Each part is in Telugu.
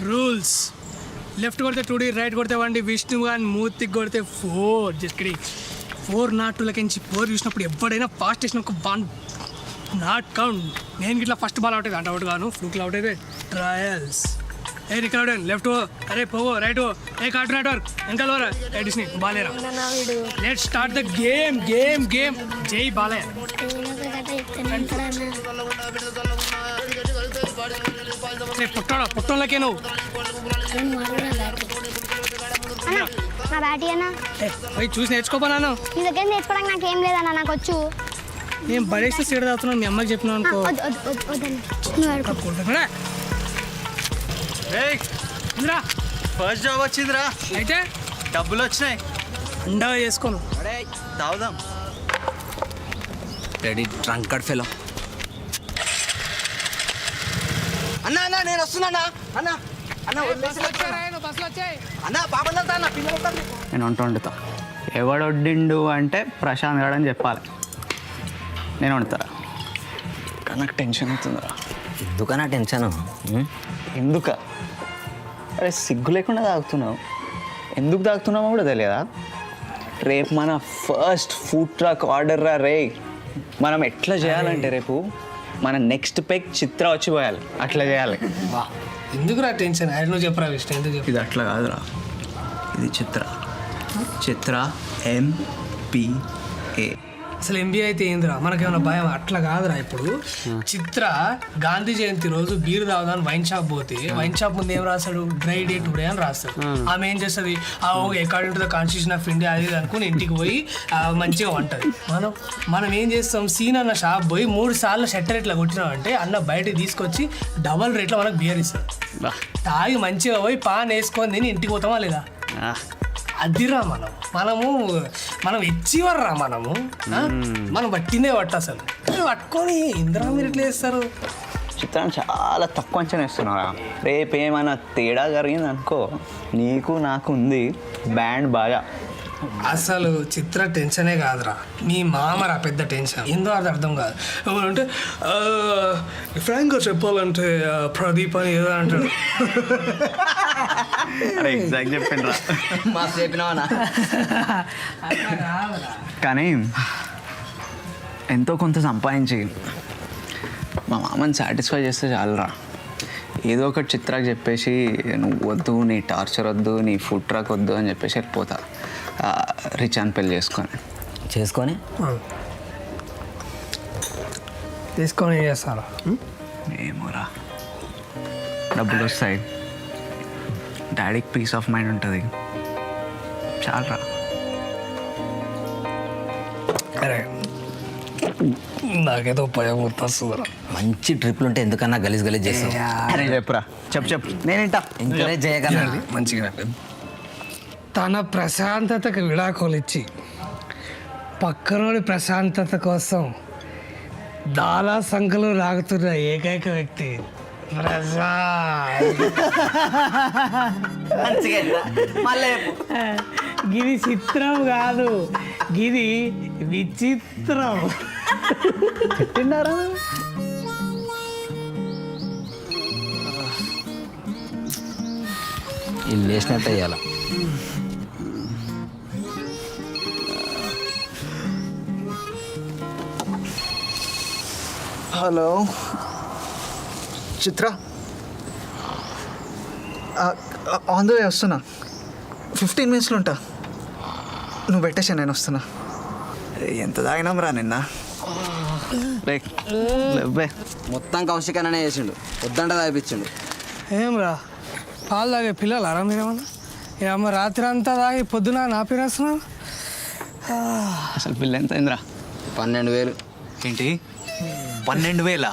రూల్స్ లెఫ్ట్ కొడితే 2D, రైట్ కొడితే 1D, విష్ణు అని మూర్తికి కొడితే 4. జస్ట్ 4 నాట్ 2లకించి 4 చూసినప్పుడు ఎవడైనా ఫాస్ట్ వేసిన ఒక 1 నాట్ కౌంట్. నేను ఇట్లా ఫస్ట్ బాల్ అవుట్ అయితే అంటే అవుట్ గాను, ఫ్లూక్లో అవుట్ అయితే ట్రయల్స్. ఏ రికార్డ్ లెఫ్ట్ అరే పోవో రైట్ ఏ కార్టూనేటర్ ఇంకా లోరా డిస్నీ బాలేరా. Let's start the game game game. జై బాలయ్య. పుట్టోళ్ళకే నువ్వు నా బ్యాటీ అన్నా పోయి చూసి నేర్చుకోపా. నాను నీ దగ్గర నేర్చుకోవడానికి నాకేం లేదన్నా, నాకు వచ్చు. నేను బడేస్తే సీడ తాగుతున్నాను, మీ అమ్మకి చెప్పినాను అనుకో. ఫస్ట్ జాబ్ వచ్చిందిరా, అయితే డబ్బులు వచ్చినాయి, అండగా చేసుకోను. తాగుదాం. రెడీ ట్రంకడ్ ఫెలో. అన్నా అన్నా నేను వస్తున్నా అన్నా అన్న అన్న పాపంతా అన్న పిల్లలు. నేను వంట వండుతా. ఎవడు వడ్డిండు అంటే ప్రశాంత్ గారు అని చెప్పాలి. నేను వండుతా. కానీ నాకు టెన్షన్ అవుతుందిరా. ఎందుకన్నా టెన్షన్? ఎందుక? అరే సిగ్గు లేకుండా తాగుతున్నావు. ఎందుకు తాగుతున్నామో కూడా తెలియదా? రేపు మన ఫస్ట్ ఫుడ్ ట్రక్ ఆర్డర్ రా రే. మనం ఎట్లా చేయాలంటే రేపు మన నెక్స్ట్ పెక్ చిత్ర వచ్చి పోయాలి, అట్లా చేయాలి. ఎందుకురా టెన్షన్? అది నువ్వు చెప్పరా విష్ణు, ఎందుకు చెప్పు? ఇది అట్లా కాదురా, ఇది చిత్ర. చిత్ర MPA. అసలు ఎంబీఏ అయితే ఏందిరా, మనకేమైనా భయం? అట్లా కాదురా. ఇప్పుడు చిత్ర గాంధీ జయంతి రోజు బీర్ తాగుదాని వైన్ షాప్ పోతే వైన్ షాప్ ముందు ఏం రాస్తాడు? డ్రై డే టుడే అని రాస్తాడు. ఆమె ఏం చేస్తుంది? According to the constitution of India అది అనుకుని ఇంటికి పోయి మంచిగా ఉంటుంది. మనం ఏం చేస్తాం? సీన్ అన్న షాప్ పోయి 3 సార్లు షట్టర్ ఇట్లా కొట్టినామంటే అన్న బయటకి తీసుకొచ్చి డబల్ రేట్లో మనకు బియర్ ఇస్తాడు. తాగి మంచిగా పోయి పాన్ వేసుకొని తిని ఇంటికి పోతామా లేదా? అదిరా మనం ఇచ్చివర్రా. మనం పట్టిందే పట్టు. అసలు పట్టుకొని ఇందిరా మీరు ఎట్లా చేస్తారు? చిత్రాన్ని చాలా తక్కువ అంచనా వేస్తున్నారా. రేపు ఏమైనా తేడా జరిగింది అనుకో, నీకు నాకు ఉంది బ్యాండ్ బాగా. అసలు చిత్ర టెన్షనే కాదురా, మీ మామరా పెద్ద టెన్షన్. ఏందో అది అర్థం కాదు. అంటే ఫ్రాంక్గా చెప్పాలంటే ప్రదీప్ అని ఏదో అంటాడు. ఎగ్జాక్ట్ చెప్పిండ్రా. మా చెప్పినావనా? కానీ ఎంతో కొంత సంపాదించి మా మామని సాటిస్ఫై చేస్తే చాలురా. ఏదో ఒకటి చిత్రాకి చెప్పేసి నువ్వు వద్దు, నీ టార్చర్ వద్దు, నీ ఫుడ్ ట్రక్ వద్దు అని చెప్పేసి వెళ్ళిపోతా. రిచ్ అని పెళ్ళి చేసుకొని ఏం చేస్తారా? ఏమోరా, డబ్బులు వస్తాయి, డాడీకి పీస్ ఆఫ్ మైండ్ ఉంటుంది, చాలరా. అరే నాకేదో భయం వస్తుందిరా. మంచి ట్రిప్లు ఉంటే ఎందుకన్నా గలీజ్ చేస్తావు? అరే చెప్పురా, చెప్పు నేనేంటా ఎంకరేజ్ చేయగలరా? మంచిగా తన ప్రశాంతతకు విడాకులు ఇచ్చి పక్కనోడి ప్రశాంతత కోసం దాలా సంఖ్యలో లాగుతున్న ఏకైక వ్యక్తి గిది చిత్రం కాదు, గిది విచిత్రం. తిన్నారా? వీళ్ళు వేసినట్టు అయ్యాల. Hello Chitra, on the way వస్తున్నా. 15 minutesలో ఉంటా. నువ్వు పెట్టేసా, నేను వస్తున్నా. ఎంత తాగినాం రా నిన్న. మొత్తం కౌశికనే చేసిండు, వద్దంట తాగిపించిండు. ఏం రా పాలు తాగే పిల్లలు అరా మీరేమన్నా? అమ్మ రాత్రి అంతా తాగి పొద్దున నా పేరు వస్తున్నాను. అసలు బిల్ ఎంత అయిందిరా? 12,000. ఏంటి 12,000?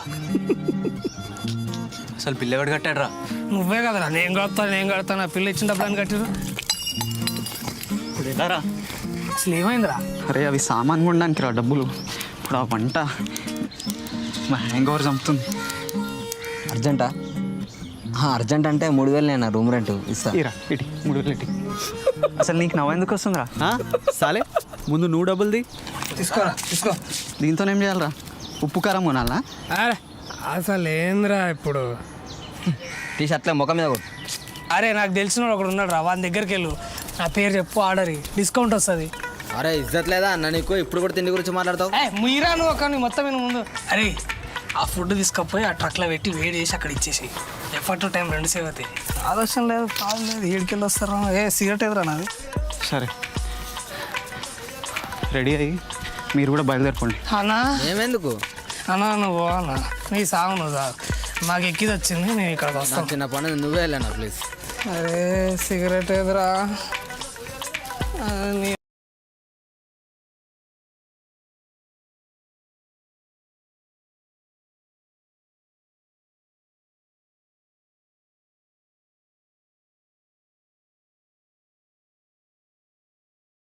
అసలు బిల్ ఎవడు కట్టాడు రా? నువ్వే కదరా. నేను కడతాను. నా పిల్ల ఇచ్చిన డబ్బులు అని కట్టిరు. ఇప్పుడు ఎలారా? అసలు ఏమైందిరా? అరే అవి సామాన్ కొనడానికి రా డబ్బులు. ఇప్పుడు ఆ వంట మా హ్యాంగ్ ఓవర్ చంపుతుంది. అర్జెంటా? అర్జెంట్ అంటే 3,000 నేను రూమ్ రెంట్ ఇస్తా. ఇరా ఇటీ 3,000 ఇటీ. అసలు నీకు నవ్వు ఎందుకు వస్తుందిరా? సాలే ముందు నువ్వు డబ్బులుది తీసుకో. దీంతో ఏం చేయాలరా? ఉప్పు కారం కొనాలా? అరే అసలు ఏందిరా ఇప్పుడు? టీ షర్ట్లే ముఖం మీద కొట్టు. అరే నాకు తెలిసిన ఒకడు ఉన్నాడు రా, వాని దగ్గరికి వెళ్ళు, నా పేరు చెప్పు, ఆర్డర్ డిస్కౌంట్ వస్తుంది. అరే ఇజ్జత్ లేదా అన్న నీకు? ఇప్పుడు కూడా తిండి గురించి మాట్లాడతావు? మీరా నువ్వు ఒక మొత్తం నేను ముందు. అరే ఆ ఫుడ్ తీసుకపోయి ఆ ట్రక్లో పెట్టి వేడి చేసి అక్కడ ఇచ్చేసి ఎఫర్ట్ టైం 2 సేవ్ అవుతాయి. ఆలోచన లేదు, పాలు లేదు, 7 వస్తారా? సిగరెట్ ఎదురా నాది. సరే రెడీ అయ్యి మీరు కూడా బయలుదేరుకోండి. అన్నా ఏమెందుకు? అన్నా నువ్వు అన్నా నీ సాగు నువ్వు సాగు, నాకు ఎక్కిది వచ్చింది, నేను ఇక్కడికి వస్తాను. చిన్న పని నువ్వే వెళ్ళాను ప్లీజ్. అరే సిగరెట్ ఎదురా నీ